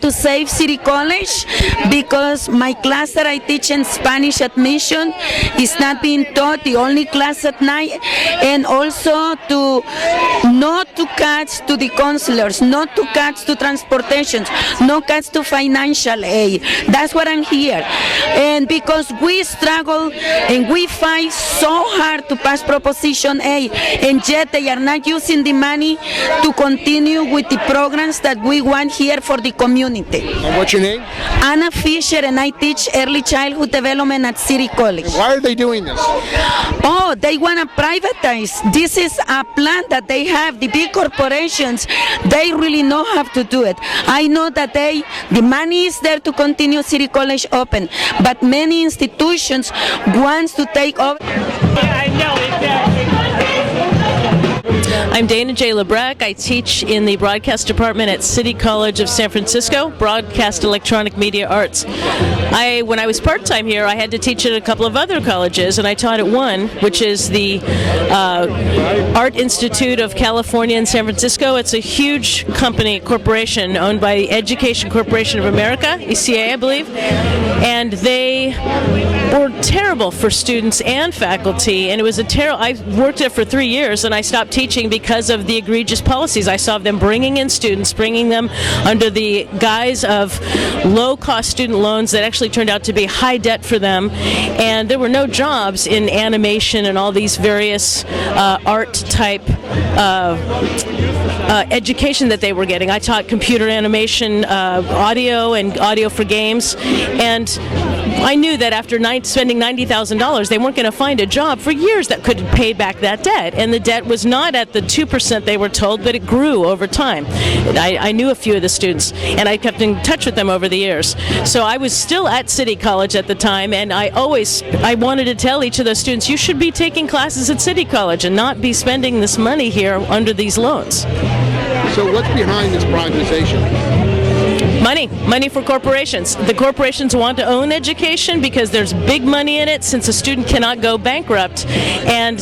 to save City College because my class that I teach in Spanish admission is not being taught, the only class at night, and also to not to cuts to the counselors, not to cuts to transportation, no cuts to financial aid. That's what I'm here. And because we struggle and we fight so hard to pass Proposition A, and yet they are not using the money to continue with the programs that we want here for the community. And what's your name? Anna Fisher, and I teach early childhood development at City College. And why are they doing this? Oh, they want to privatize. This is a plan that they have. The big corporations, they really know how to do it. I know that the money is there to continue City College open, but many institutions want to take over. Yeah, I know, exactly. I'm Dana J. Lebrecq. I teach in the broadcast department at City College of San Francisco, broadcast electronic media arts. When I was part-time here, I had to teach at a couple of other colleges, and I taught at one, which is the Art Institute of California in San Francisco. It's a huge corporation owned by the Education Corporation of America, ECA, I believe, and they were terrible for students and faculty, and it was I worked there for 3 years, and I stopped teaching because of the egregious policies. I saw them bringing in students, bringing them under the guise of low-cost student loans that actually turned out to be high debt for them, and there were no jobs in animation and all these various art-type education that they were getting. I taught computer animation, audio, and audio for games, and I knew that after spending $90,000, they weren't going to find a job for years that could pay back that debt. And the debt was not at the 2% they were told, but it grew over time. I knew a few of the students, and I kept in touch with them over the years. So I was still at City College at the time, and I wanted to tell each of those students, you should be taking classes at City College and not be spending this money here under these loans. So what's behind this privatization? Money for corporations. The corporations want to own education because there's big money in it, since a student cannot go bankrupt and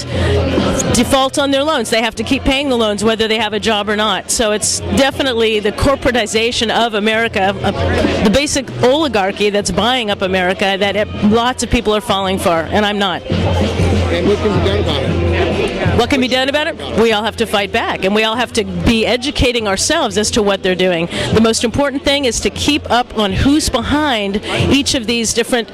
default on their loans. They have to keep paying the loans whether they have a job or not. So it's definitely the corporatization of America, the basic oligarchy that's buying up America that lots of people are falling for, and I'm not. And what can be done about it? What can be done about it? We all have to fight back, and we all have to be educating ourselves as to what they're doing. The most important thing is to keep up on who's behind each of these different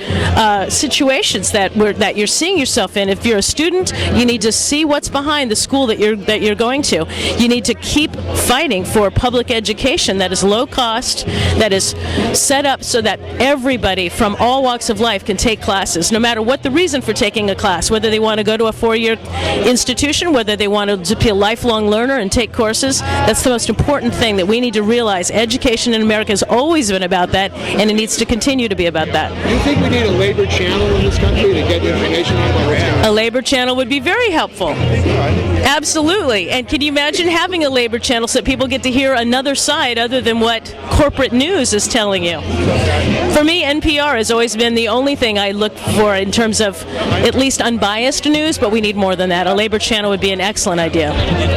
situations that you're seeing yourself in. If you're a student, you need to see what's behind the school that you're going to. You need to keep fighting for public education that is low cost, that is set up so that everybody from all walks of life can take classes, no matter what the reason for taking a class, whether they want to go to a 4-year institution, whether they want to be a lifelong learner and take courses. That's the most important thing that we need to realize. Education in America has always been about that, and it needs to continue to be about that. Do you think we need a labor channel in this country to get information out about what's going on? A labor channel would be very helpful. Absolutely. And can you imagine having a labor channel so that people get to hear another side other than what corporate news is telling you? For me, NPR has always been the only thing I look for in terms of at least unbiased news, but we need more than that. A labor channel would be an excellent idea.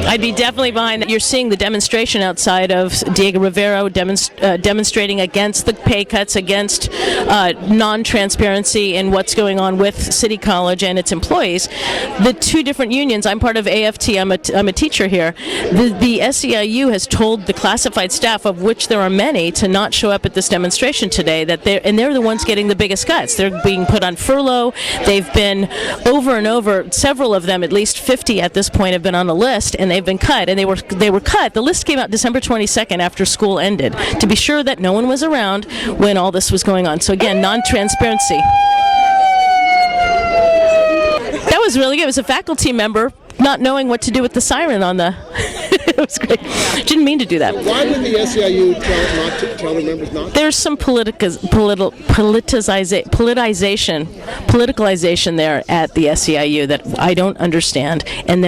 I'd be definitely behind that. You're seeing the demonstration outside of Diego Rivera demonstrating against the pay cuts, against non-transparency in what's going on with City College and its employees. The two different unions, I'm part of AFT, I'm a teacher here. The SEIU has told the classified staff, of which there are many, to not show up at this demonstration today, they're the ones getting the biggest cuts. They're being put on furlough. They've been over and over, several of them, at least 50 at this point, have been on the list, and they've been cut, and they were cut. The list came out December 22nd after school ended, to be sure that no one was around when all this was going on. So again, non-transparency. That was really good. It was a faculty member not knowing what to do with the siren on the... It was great. Didn't mean to do that. Why would the SEIU tell the members not to? There's some politicalization there at the SEIU that I don't understand, and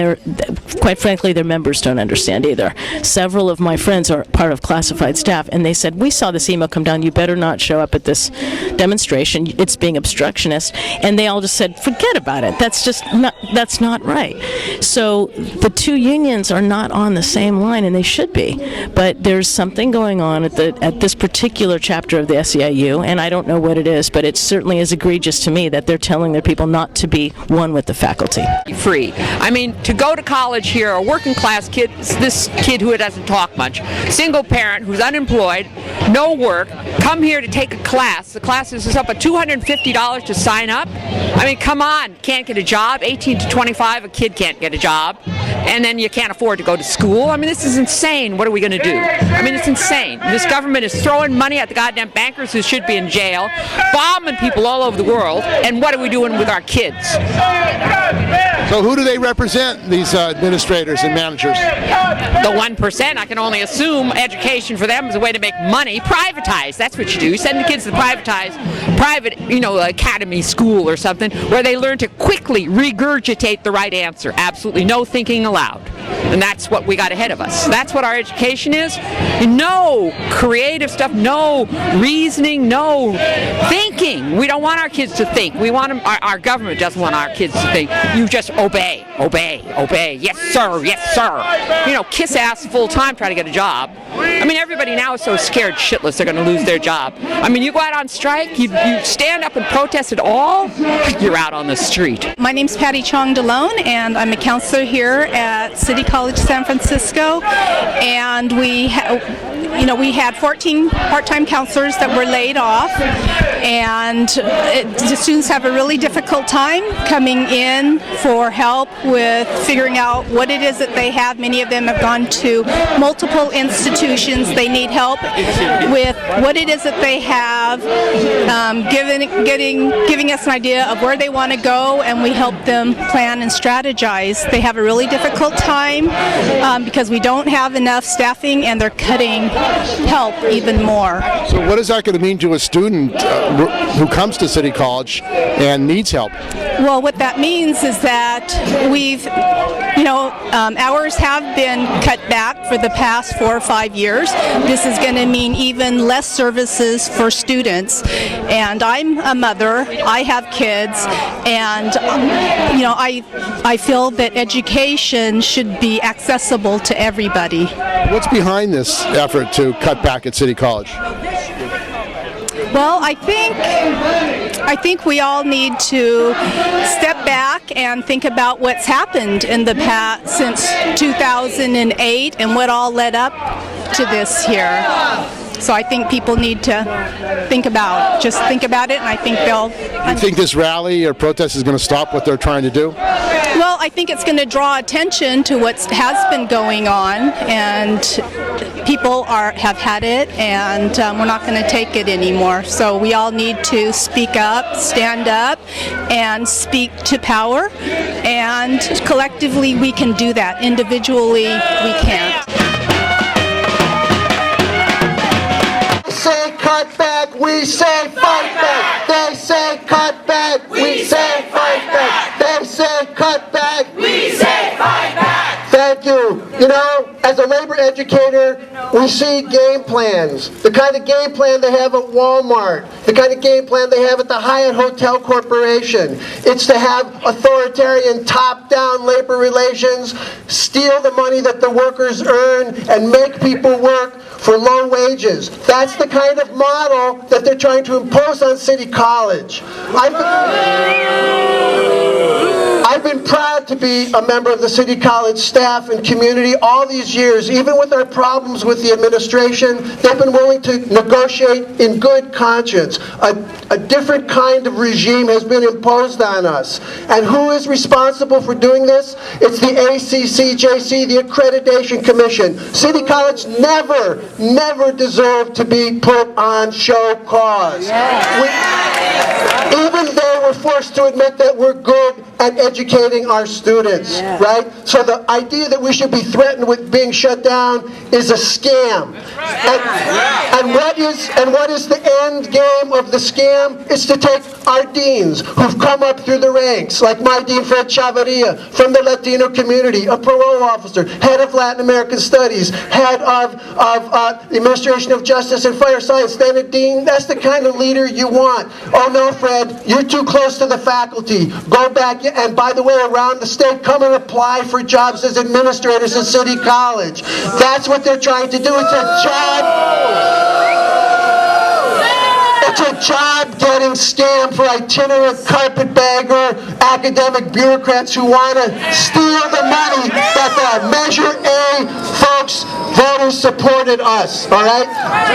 quite frankly, their members don't understand either. Several of my friends are part of classified staff, and they said, we saw this email come down, you better not show up at this demonstration, it's being obstructionist, and they all just said, forget about it, that's not right. So the two unions are not on the same same line, and they should be. But there's something going on at this particular chapter of the SEIU, and I don't know what it is, but it certainly is egregious to me that they're telling their people not to be one with the faculty. Free. I mean, to go to college here, a working class kid, this kid who doesn't talk much, single parent who's unemployed, no work, come here to take a class. The class is up at $250 to sign up. I mean, come on, can't get a job. 18 to 25, a kid can't get a job. And then you can't afford to go to school. I mean, this is insane. What are we going to do? I mean, it's insane. This government is throwing money at the goddamn bankers who should be in jail, bombing people all over the world, and what are we doing with our kids? So who do they represent, these administrators and managers? The 1%, I can only assume education for them is a way to make money. Privatize, that's what you do. You send the kids to the private, academy school or something, where they learn to quickly regurgitate the right answer. Absolutely no thinking allowed. And that's what we got ahead of us. That's what our education is. No creative stuff, no reasoning, no thinking. We don't want our kids to think. We want them, our government doesn't want our kids to think. You just obey, obey, obey. Yes, sir, yes, sir. Kiss ass full time, try to get a job. I mean, everybody now is so scared shitless they're going to lose their job. I mean, you go out on strike, you stand up and protest at all, you're out on the street. My name's Patty Chong DeLone, and I'm a counselor here at City College San Francisco, and we had 14 part-time counselors that were laid off, and the students have a really difficult time coming in for help with figuring out what it is that they have. Many of them have gone to multiple institutions. They need help with what it is that they have, giving us an idea of where they want to go, and we help them plan and strategize. They have a really difficult time because we don't have enough staffing, and they're cutting help even more. So what is that going to mean to a student who comes to City College and needs help? Well, what that means is that hours have been cut back for the past 4 or 5 years. This is going to mean even less services for students. And I'm a mother, I have kids, and I feel that education should be accessible to everybody. What's behind this effort to cut back at City College? Well, I think we all need to step back and think about what's happened in the past since 2008 and what all led up to this here. So I think people need to think about it, and I think they'll... You think this rally or protest is going to stop what they're trying to do? Well, I think it's going to draw attention to what has been going on, and people have had it, and we're not going to take it anymore. So we all need to speak up, stand up, and speak to power, and collectively we can do that. Individually, we can't. Say cut back, we say fight back. They say cut back, we say fight back. They say cut back, we say fight back. Thank you. As a labor educator, we see game plans. The kind of game plan they have at Walmart. The kind of game plan they have at the Hyatt Hotel Corporation. It's to have authoritarian top-down labor relations, steal the money that the workers earn, and make people work for low wages. That's the kind of model that they're trying to impose on City College. I've been proud to be a member of the City College staff and community all these years. Even with our problems with the administration, they've been willing to negotiate in good conscience. A different kind of regime has been imposed on us. And who is responsible for doing this? It's the ACCJC, the Accreditation Commission. City College never deserved to be put on show cause. Even they were forced to admit that we're good at educating our students, right? So the idea that we should be threatened with being shut down is a scam. And what is the end game of the scam? It's to take our deans who've come up through the ranks, like my dean Fred Chavarria from the Latino community, a parole officer, head of Latin American Studies, head of the Administration of Justice and Fire Science, then a dean. That's the kind of leader you want. Oh no, Fred, you're too close to the faculty. Go back. California, and by the way, around the state, come and apply for jobs as administrators in City College. That's what they're trying to do. It's a job-getting scam for itinerant carpetbagger academic bureaucrats who want to steal the money that the Measure A folks, voters supported us, all right?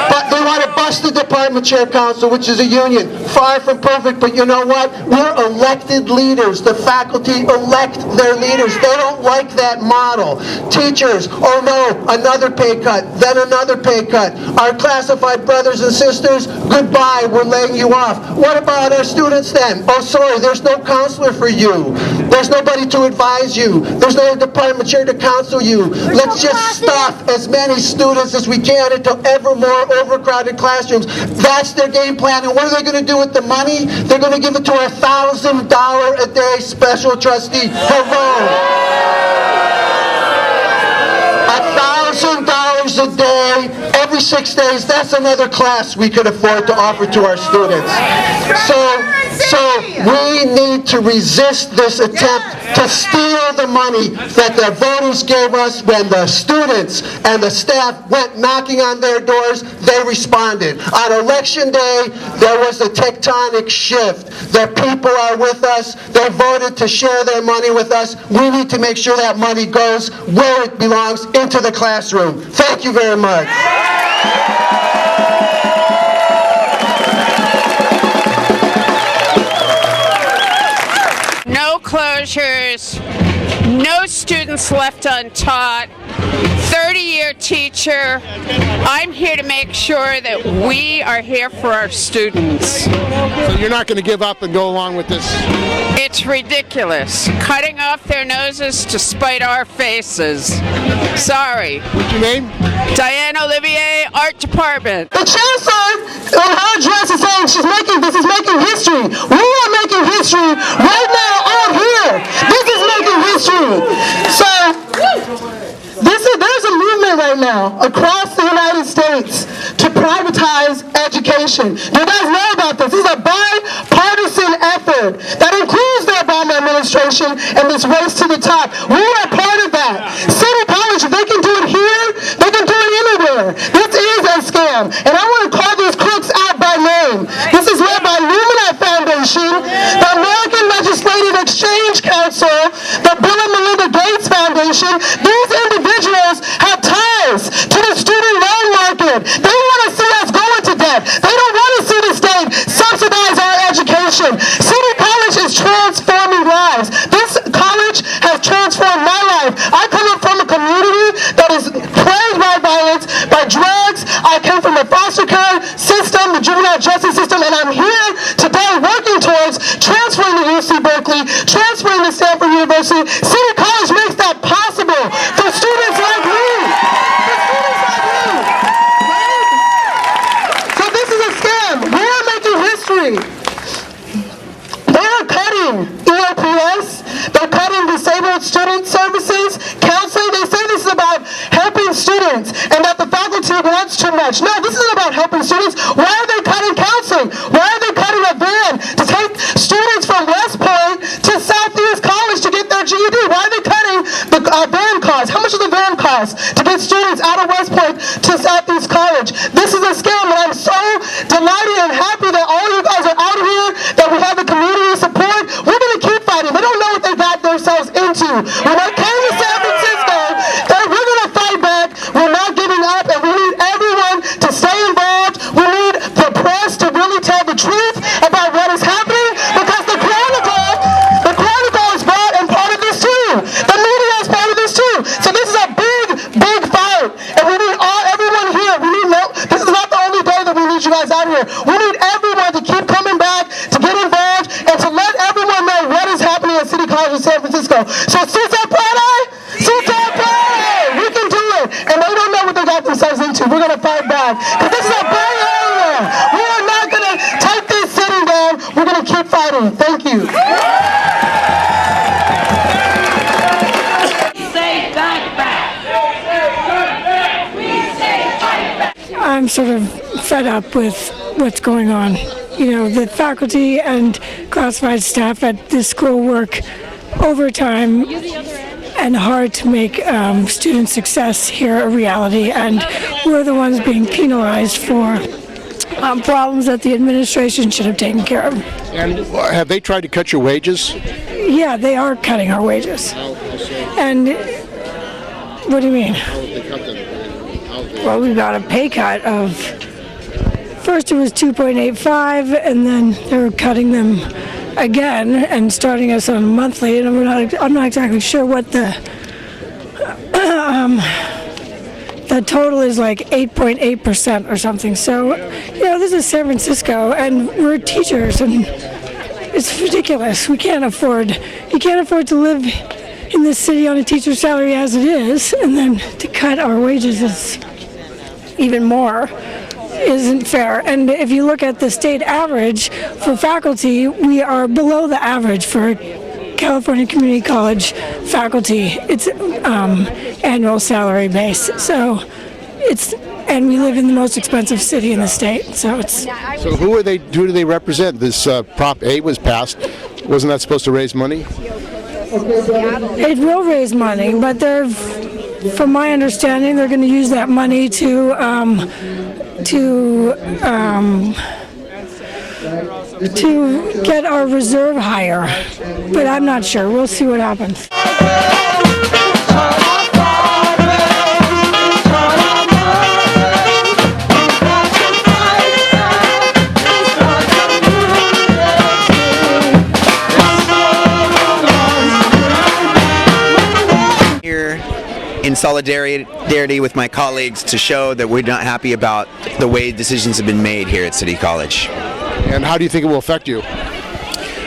But they want to bust the Department Chair Council, which is a union. Far from perfect, but you know what? We're elected leaders. The faculty elect their leaders. They don't like that model. Teachers, oh no, another pay cut, then another pay cut. Our classified brothers and sisters, goodbye, we're laying you off. What about our students then? Oh, sorry, there's no counselor for you. There's nobody to advise you. There's no department chair to counsel you. Let's just stuff as many students as we can into ever more overcrowded classrooms. That's their game plan. And what are they going to do with the money? They're going to give it to our $1,000 a day special trustee. Hello. $1,000 a day, every 6 days. That's another class we could afford to offer to our students. So we need to resist this attempt to steal the money that the voters gave us. When the students and the staff went knocking on their doors, they responded. On election day, there was a tectonic shift. The people are with us. They voted to share their money with us. We need to make sure that money goes where it belongs, into the classroom. Thank you very much. No closures, no students left untaught, 30-year teacher. I'm here to make sure that we are here for our students. So you're not going to give up and go along with this? It's ridiculous. Cutting off their noses to spite our faces. Sorry. What's your name? Diane Olivier, Art Department. The Chancellor, in her address, is saying this is making history. We are making history right now out here. This is making history. So, there's a movement right now across the United States to privatize education. Do you guys know about this? This is a bipartisan effort that includes the Obama administration and this race to the top. We are part of that. City College, if they can do it here, they can do it anywhere. This is a scam. And I want to call these crooks out by name. This is led by Lumina Foundation, the American Legislative Exchange Council, the Bill and Melinda Gates Foundation. These individuals have ties to the student loan market. They want to see us going to debt. They don't want to see the state subsidize our education. City College is transforming lives. This college has transformed my life. I come up from a community that is plagued by violence, by drugs. I came from the foster care system, the juvenile justice system, and I'm here today working towards transferring to UC Berkeley, transferring to Stanford University. City College makes that possible for students like me. So this is a scam. We're making history. They're cutting EOPS. They're cutting disabled student services, counseling. They say this is about helping students and that the faculty wants too much. No, this isn't about helping students. Why are they cutting counseling? Why are they cutting a van to take students from West Point to Southeast College to get their GED? Why are they cutting the van cost? How much does the van cost to get students out of West Point to Southeast College? This is a scam, and I'm so delighted and happy that all you guys are out here, that we have the community support. We're going to keep fighting. They don't know what they got themselves into. When they came to San Francisco, we're going to fight back. We're not giving up, and we need everyone to stay involved. We need the press to really tell the truth about what is happening, because the Chronicle is part and part of this too. The media is part of this too. So this is a big, big fight, and we need everyone here. This is not the only day that we need you guys out here. We need everyone to keep coming back, to get involved, and to let everyone know what is happening at City College of San Francisco. So we can do it, and they don't know what they got themselves into. We're going to fight back, because this is a big area. We are not going to take this sitting down. We're going to keep fighting. Thank you. I'm sort of fed up with what's going on. You know, the faculty and classified staff at this school work overtime and hard to make student success here a reality, and we're the ones being penalized for problems that the administration should have taken care of. And have they tried to cut your wages? Yeah, they are cutting our wages. And what do you mean? Well, we got a pay cut of, first it was 2.85, and then they're cutting them again and starting us on monthly, and I'm not exactly sure what the total is, like 8.8% or something. So, this is San Francisco, and we're teachers, and it's ridiculous. You can't afford to live in this city on a teacher's salary as it is, and then to cut our wages is even more. Isn't fair. And if you look at the state average for faculty, we are below the average for California Community College faculty. It's annual salary base. So and we live in the most expensive city in the state. So who do they represent? This Prop 8 was passed. Wasn't that supposed to raise money? It will raise money, but from my understanding, they're going to use that money to get our reserve higher, but I'm not sure. We'll see what happens. In solidarity with my colleagues to show that we're not happy about the way decisions have been made here at City College. And how do you think it will affect you?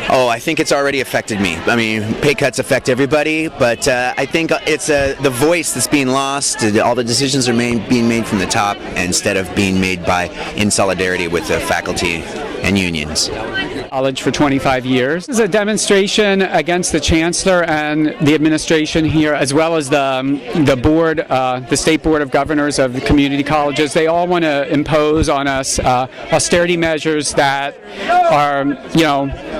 Oh, I think it's already affected me. I mean, pay cuts affect everybody, but I think it's the voice that's being lost. All the decisions are being made from the top instead of being made in solidarity with the faculty and unions. College for 25 years. This is a demonstration against the Chancellor and the administration here, as well as the board, the State Board of Governors of the community colleges. They all want to impose on us austerity measures that are,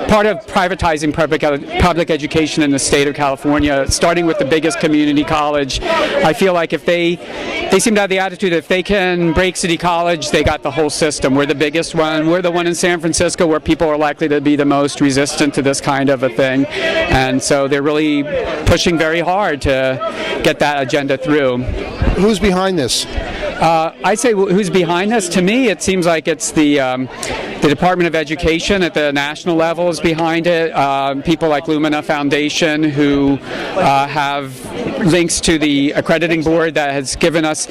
part of privatizing public education in the state of California, starting with the biggest community college. I feel like if they seem to have the attitude if they can break City College, they got the whole system. We're the biggest one. We're the one in San Francisco where people are likely to be the most resistant to this kind of a thing. And so they're really pushing very hard to get that agenda through. Who's behind this? I say who's behind this? To me, it seems like it's the Department of Education at the national level is behind it. People like Lumina Foundation who have links to the accrediting board that has given us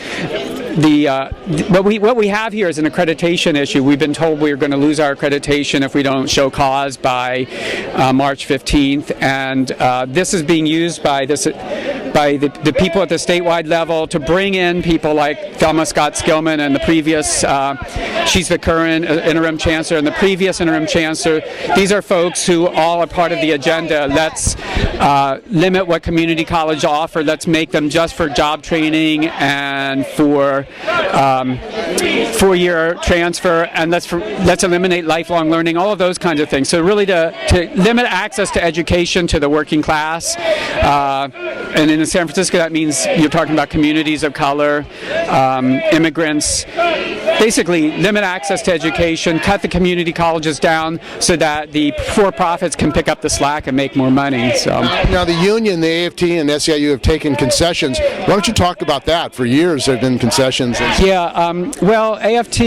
what we have here is an accreditation issue. We've been told we're going to lose our accreditation if we don't show cause by March 15th, and this is being used by the people at the statewide level to bring in people like Thelma Scott-Skillman and the previous, she's the current interim chancellor, and the previous interim chancellor. These are folks who all are part of the agenda. Let's limit what community college offer. Let's make them just for job training and for 4-year transfer, and let's eliminate lifelong learning, all of those kinds of things. So really to limit access to education to the working class, and in San Francisco that means you're talking about communities of color, immigrants. Basically limit access to education, cut the community colleges down so that the for-profits can pick up the slack and make more money. So now the union, the AFT and SEIU have taken concessions. Why don't you talk about that? For years there have been concessions. Yeah, well, AFT,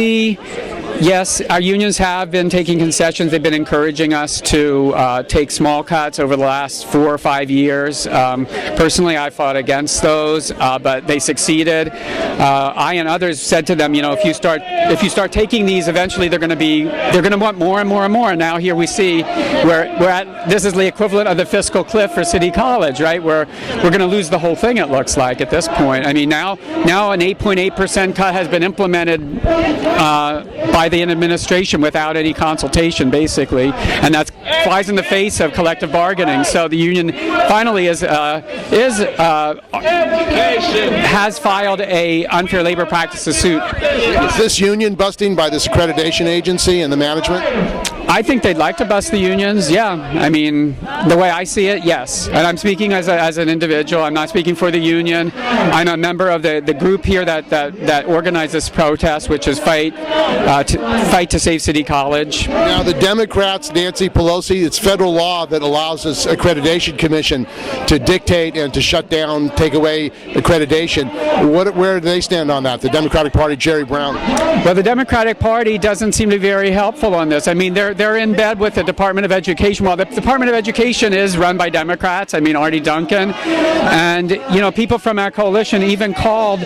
yes, our unions have been taking concessions. They've been encouraging us to take small cuts over the last 4 or 5 years. Personally, I fought against those, but they succeeded. I and others said to them, if you start taking these, eventually they're going to want more and more and more. And now here we see this is the equivalent of the fiscal cliff for City College, right? We're going to lose the whole thing, it looks like, at this point. I mean, now an 8.8% cut has been implemented by the administration without any consultation, basically, and that flies in the face of collective bargaining. So the union finally has filed a unfair labor practices suit. Is this union busting by this accreditation agency and the management? I think they'd like to bust the unions, yeah. I mean, the way I see it, yes. And I'm speaking as an individual. I'm not speaking for the union. I'm a member of the group here that organized this protest, which is Fight to Save City College. Now, the Democrats, Nancy Pelosi, it's federal law that allows this Accreditation Commission to dictate and to shut down, take away accreditation. Where do they stand on that? The Democratic Party, Jerry Brown. Well, the Democratic Party doesn't seem to be very helpful on this. I mean, they're in bed with the Department of Education. Well, the Department of Education is run by Democrats. I mean, Artie Duncan, and people from our coalition even called.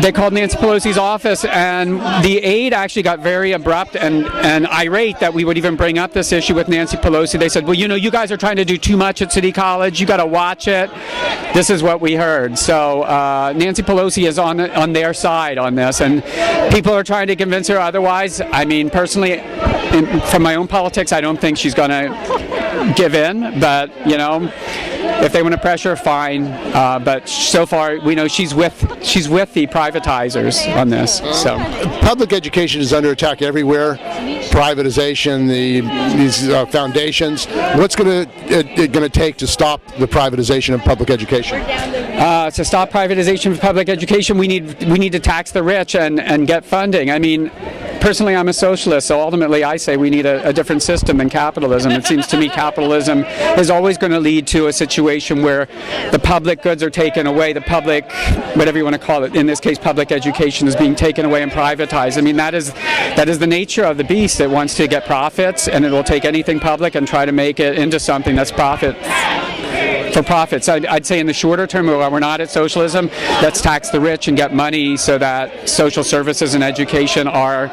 They called Nancy Pelosi's office, and the aide actually got very abrupt and irate that we would even bring up this issue with Nancy Pelosi. They said, well, you guys are trying to do too much at City College. You got to watch it. This is what we heard. So Nancy Pelosi is on their side on this, and people are trying to convince her otherwise. I mean, personally, from my own politics, I don't think she's going to give in, but, if they want to pressure, fine. But so far, we know she's with the privatizers on this. So public education is under attack everywhere. Privatization, these foundations. What's going to take to stop the privatization of public education? To stop privatization of public education, we need to tax the rich and get funding. I mean, personally, I'm a socialist, so ultimately I say we need a different system than capitalism. It seems to me capitalism is always going to lead to a situation where the public goods are taken away, the public, whatever you want to call it, in this case public education, is being taken away and privatized. I mean, that is the nature of the beast. It wants to get profits, and it will take anything public and try to make it into something that's for profits. I'd say in the shorter term, while we're not at socialism, let's tax the rich and get money so that social services and education are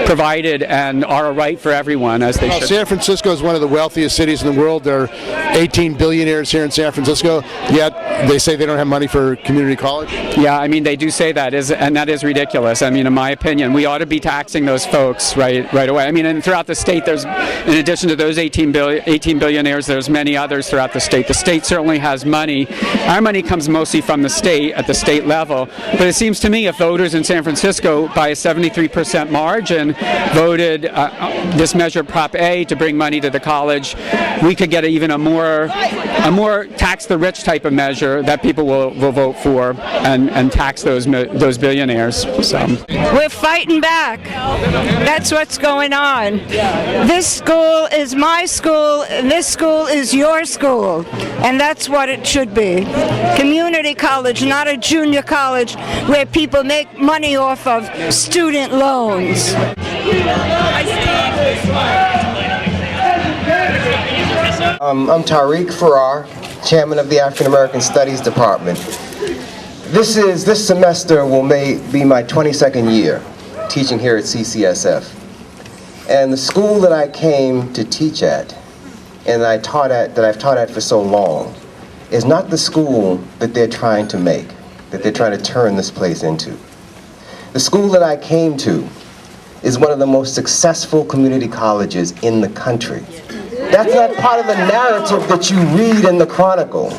provided and are a right for everyone, as they should. San Francisco is one of the wealthiest cities in the world. There are 18 billionaires here in San Francisco, yet they say they don't have money for community college. Yeah, I mean, they do say that, and that is ridiculous. I mean, in my opinion, we ought to be taxing those folks right away. I mean, and throughout the state, there's, in addition to those 18 billionaires, there's many others throughout the state. The state certainly has money. Our money comes mostly from the state at the state level, but it seems to me if voters in San Francisco by a 73% margin voted this measure Prop A to bring money to the college, we could get even a more tax the rich type of measure that people will vote for and tax those billionaires. So we're fighting back. That's what's going on. This school is my school, and this school is your school, and that's what it should be. Community college, not a junior college where people make money off of student loans. I'm Tariq Farrar, Chairman of the African American Studies Department. This semester will be my 22nd year teaching here at CCSF. And the school that I came to teach at, and that I've taught at for so long, is not the school that they're trying to make, that they're trying to turn this place into. The school that I came to is one of the most successful community colleges in the country. That's not part of the narrative that you read in the Chronicle,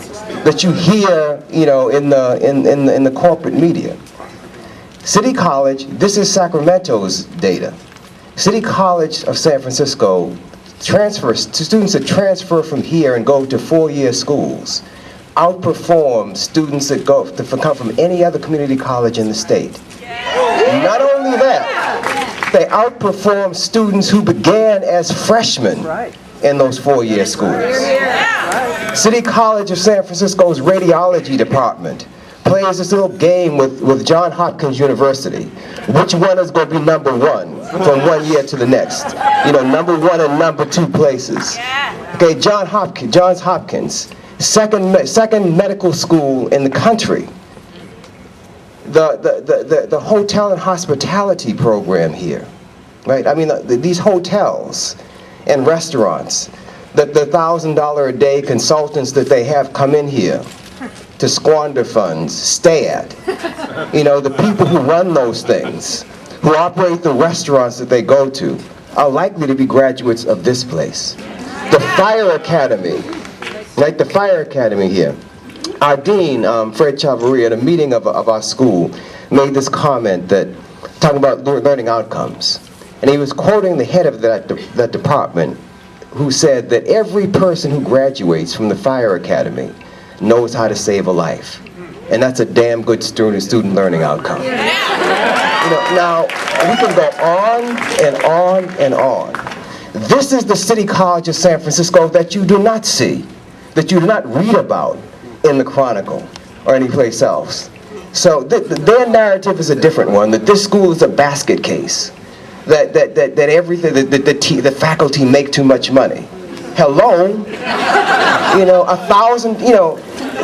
that you hear, in the corporate media. City College, this is Sacramento's data. City College of San Francisco students that transfer from here and go to four-year schools outperform students that come from any other community college in the state. Not only that, they outperform students who began as freshmen in those four-year schools. City College of San Francisco's radiology department plays this little game with Johns Hopkins University. Which one is going to be number one from one year to the next? Number one and number two places. Okay, Johns Hopkins, second medical school in the country. The hotel and hospitality program here, right? I mean, these hotels and restaurants, the $1,000 a day consultants that they have come in here to squander funds, stay at. The people who run those things, who operate the restaurants that they go to, are likely to be graduates of this place. The Fire Academy, right? The Fire Academy here. Our dean, Fred Chavarria, at a meeting of our school, made this comment talking about learning outcomes. And he was quoting the head of that department, who said that every person who graduates from the fire academy knows how to save a life. And that's a damn good student learning outcome. You know, now, we can go on and on and on. This is the City College of San Francisco that you do not see, that you do not read about in the Chronicle or anyplace else. So their narrative is a different one, that this school is a basket case, that everything, the faculty make too much money. Hello, you know, 1,000, you know,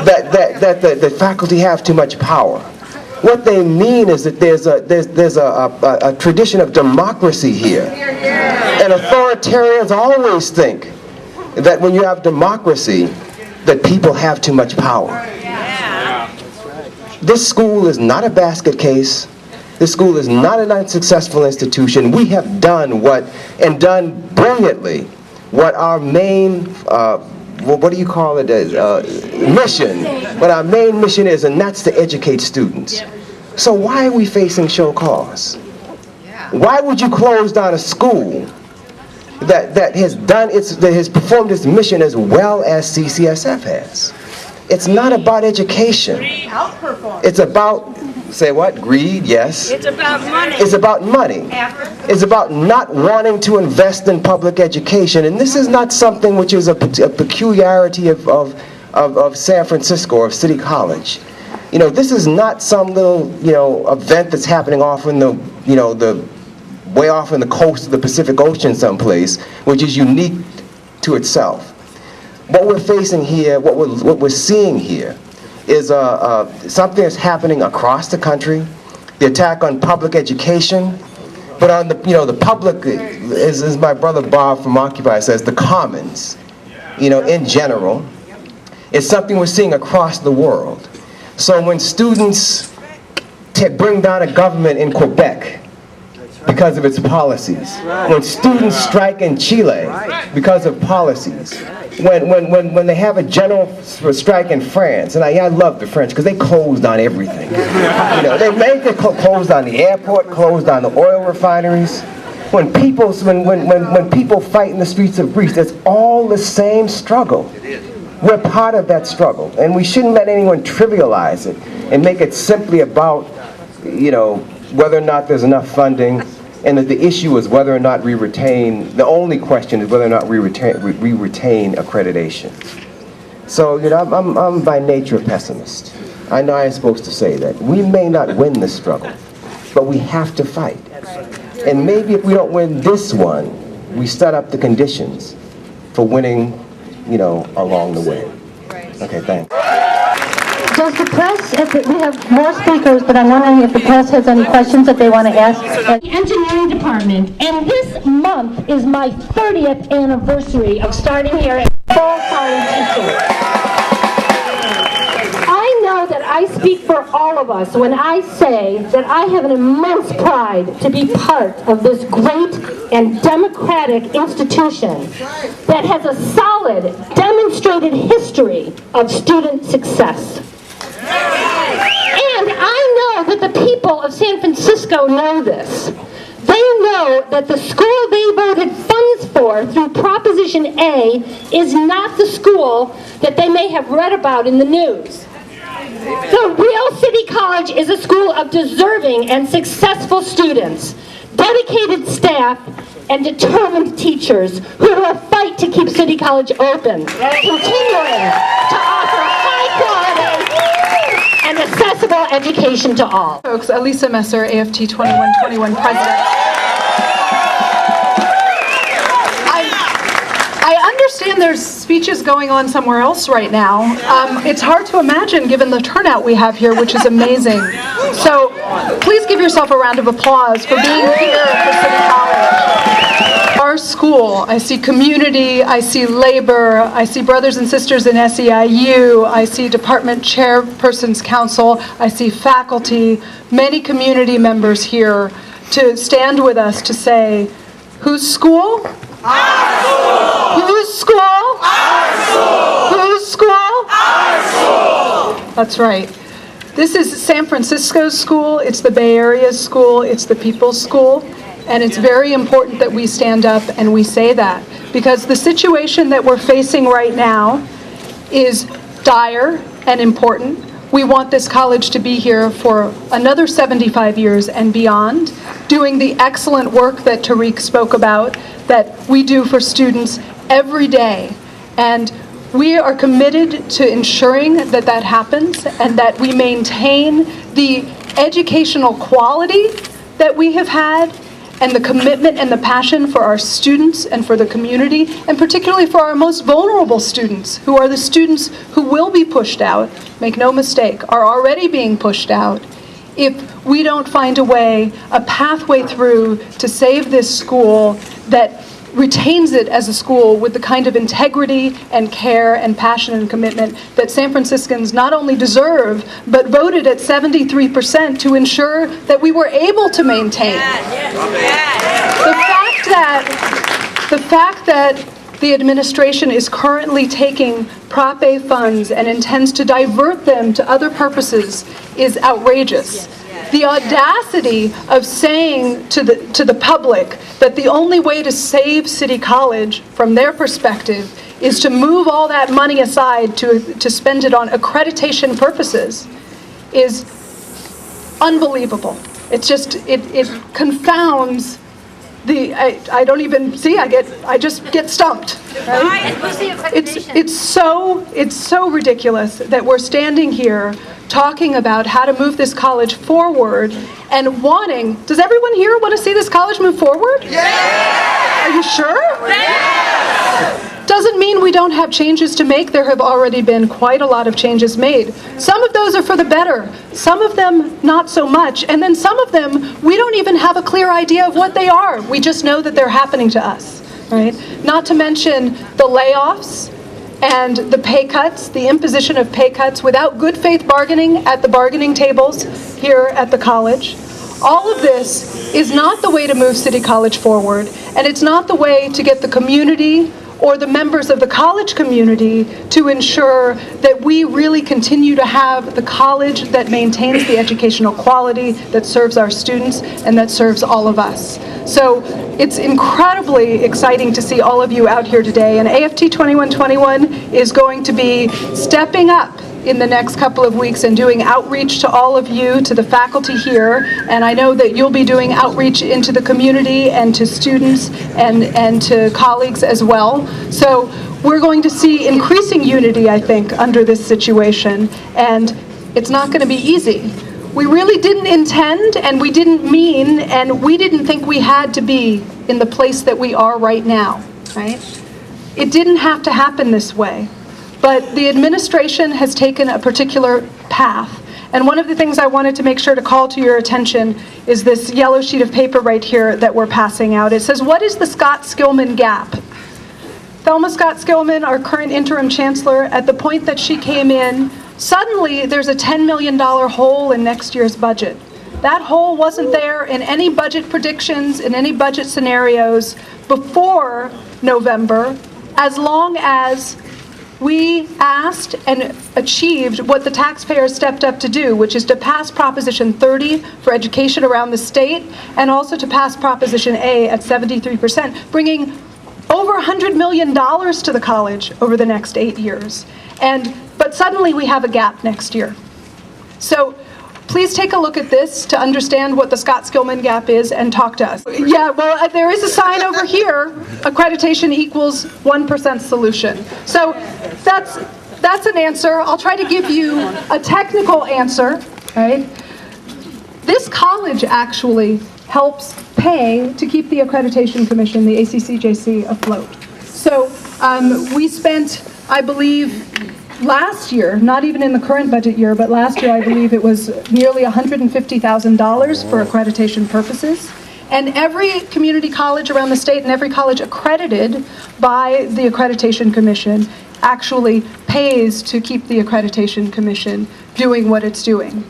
that the faculty have too much power. What they mean is that there's a tradition of democracy here. And authoritarians always think that when you have democracy, that people have too much power. This school is not a basket case. This school is not an unsuccessful institution. We have done done brilliantly, what our main, what do you call it, mission, what our main mission is, and that's to educate students. So why are we facing show cause? Why would you close down a school that has performed its mission as well as CCSF has? It's not about education. It's about, say what? Greed, yes. It's about money. It's about money. It's about not wanting to invest in public education. And this is not something which is a peculiarity of San Francisco or of City College. You know, this is not some little, you know, event that's happening off in the, you know, way off in the coast of the Pacific Ocean someplace, which is unique to itself. What we're facing here, what we're seeing here, is something that's happening across the country. The attack on public education, but on the, you know, the public, as my brother Bob from Occupy says, the commons, you know, in general, is something we're seeing across the world. So when students bring down a government in Quebec because of its policies, when students strike in Chile because of policies, when they have a general strike in France, and I love the French because they closed on everything. You know, they closed on the airport, closed on the oil refineries. When people fight in the streets of Greece, it's all the same struggle. We're part of that struggle, and we shouldn't let anyone trivialize it and make it simply about, you know, whether or not there's enough funding, and that the issue is whether or not we retain, the only question is whether or not we retain accreditation. So, you know, I'm by nature a pessimist. I know I'm supposed to say that. We may not win this struggle, but we have to fight. And maybe if we don't win this one, we set up the conditions for winning, you know, along the way. Okay, thanks. Does the press, we have more speakers, but I'm wondering if the press has any questions that they want to ask. The engineering department, and this month is my 30th anniversary of starting here at full-time teaching. I know that I speak for all of us when I say that I have an immense pride to be part of this great and democratic institution that has a solid, demonstrated history of student success. And I know that the people of San Francisco know this. They know that the school they voted funds for through Proposition A is not the school that they may have read about in the news. The real City College is a school of deserving and successful students, dedicated staff, and determined teachers who will fight to keep City College open, continuing to offer high-quality and accessible education to all. Folks, Elisa Messer, AFT2121 president. I understand there's speeches going on somewhere else right now. It's hard to imagine given the turnout we have here, which is amazing. So please give yourself a round of applause for being here at City College. Our school, I see community, I see labor, I see brothers and sisters in SEIU, I see Department Chairperson's Council, I see faculty, many community members here to stand with us to say, whose school? Our school! Whose school? Our school! Whose school? Our school! That's right. This is San Francisco's school, it's the Bay Area's school, it's the people's school, And it's very important that we stand up and we say that, because the situation that we're facing right now is dire and important. We want this college to be here for another 75 years and beyond, doing the excellent work that Tariq spoke about, that we do for students every day. And we are committed to ensuring that that happens and that we maintain the educational quality that we have had, and the commitment and the passion for our students and for the community, and particularly for our most vulnerable students, who are the students who will be pushed out, make no mistake, are already being pushed out, if we don't find a way, a pathway through to save this school that retains it as a school with the kind of integrity and care and passion and commitment that San Franciscans not only deserve, but voted at 73% to ensure that we were able to maintain. The fact that the administration is currently taking Prop A funds and intends to divert them to other purposes is outrageous. The audacity of saying to the public that the only way to save City College, from their perspective, is to move all that money aside to spend it on accreditation purposes is unbelievable. It's just, it confounds the, I don't even see, I just get stumped. Right? It's so ridiculous that we're standing here talking about how to move this college forward and wanting, does everyone here want to see this college move forward? Yeah! Are you sure? Yeah! Doesn't mean we don't have changes to make. There have already been quite a lot of changes made. Some of those are for the better, some of them not so much, and then some of them we don't even have a clear idea of what they are. We just know that they're happening to us, right? Not to mention the layoffs and the pay cuts, the imposition of pay cuts without good faith bargaining at the bargaining tables here at the college. All of this is not the way to move City College forward, and it's not the way to get the community or the members of the college community to ensure that we really continue to have the college that maintains the educational quality, that serves our students, and that serves all of us. So it's incredibly exciting to see all of you out here today, and AFT2121 is going to be stepping up in the next couple of weeks and doing outreach to all of you, to the faculty here, and I know that you'll be doing outreach into the community and to students and to colleagues as well. So we're going to see increasing unity, I think, under this situation, and it's not going to be easy. We really didn't intend, and we didn't mean, and we didn't think we had to be in the place that we are right now, right? It didn't have to happen this way. But the administration has taken a particular path. And one of the things I wanted to make sure to call to your attention is this yellow sheet of paper right here that we're passing out. It says, what is the Scott-Skillman gap? Thelma Scott-Skillman, our current interim chancellor, at the point that she came in, suddenly there's a $10 million hole in next year's budget. That hole wasn't there in any budget predictions, in any budget scenarios before November, as long as we asked and achieved what the taxpayers stepped up to do, which is to pass Proposition 30 for education around the state, and also to pass Proposition A at 73%, bringing over $100 million to the college over the next 8 years. But suddenly we have a gap next year. So please take a look at this to understand what the Scott-Skillman gap is and talk to us. Yeah, well, there is a sign over here, accreditation equals 1% solution. So that's an answer. I'll try to give you a technical answer, right? This college actually helps pay to keep the Accreditation Commission, the ACCJC, afloat. So we spent, I believe, last year, not even in the current budget year, but last year I believe it was nearly $150,000 for accreditation purposes. And every community college around the state and every college accredited by the Accreditation Commission actually pays to keep the Accreditation Commission doing what it's doing.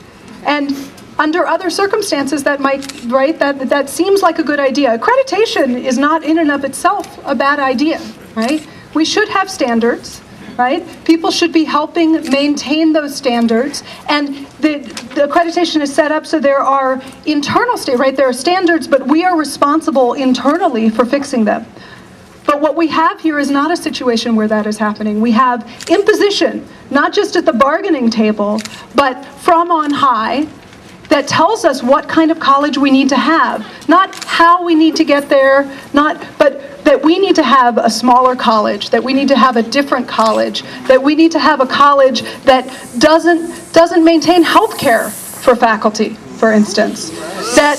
And under other circumstances that might, right, that seems like a good idea. Accreditation is not in and of itself a bad idea, right? We should have standards. right? People should be helping maintain those standards, and the accreditation is set up so there are internal right? There are standards, but we are responsible internally for fixing them. But what we have here is not a situation where that is happening. We have imposition, not just at the bargaining table, but from on high, that tells us what kind of college we need to have. Not how we need to get there, but that we need to have a smaller college, that we need to have a different college, that we need to have a college that doesn't maintain health care for faculty, for instance, that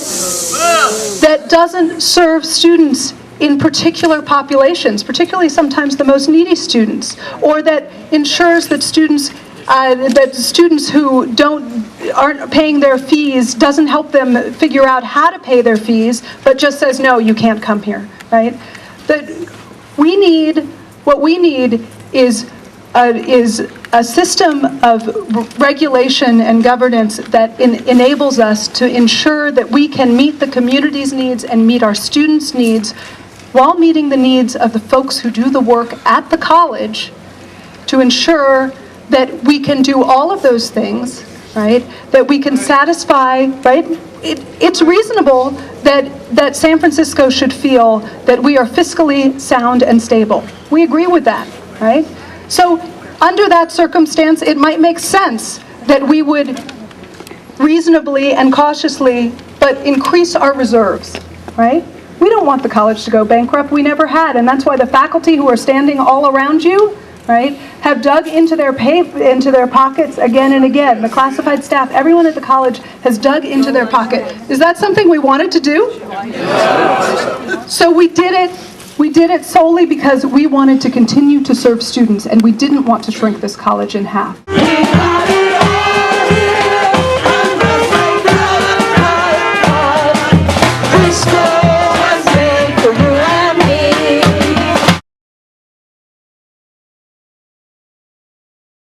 doesn't serve students in particular populations, particularly sometimes the most needy students, or that ensures that students who aren't paying their fees doesn't help them figure out how to pay their fees, but just says, no, you can't come here, right? What we need is a system of regulation and governance that enables us to ensure that we can meet the community's needs and meet our students' needs while meeting the needs of the folks who do the work at the college, to ensure that we can do all of those things, right? That we can satisfy, right? It's reasonable that San Francisco should feel that we are fiscally sound and stable. We agree with that, right? So under that circumstance, it might make sense that we would reasonably and cautiously, but increase our reserves, right? We don't want the college to go bankrupt. We never had, and that's why the faculty who are standing all around you, right, have dug into their pockets again and again. The classified staff, everyone at the college has dug into their pocket. Is that something we wanted to do? So we did it. We did it solely because we wanted to continue to serve students, and we didn't want to shrink this college in half.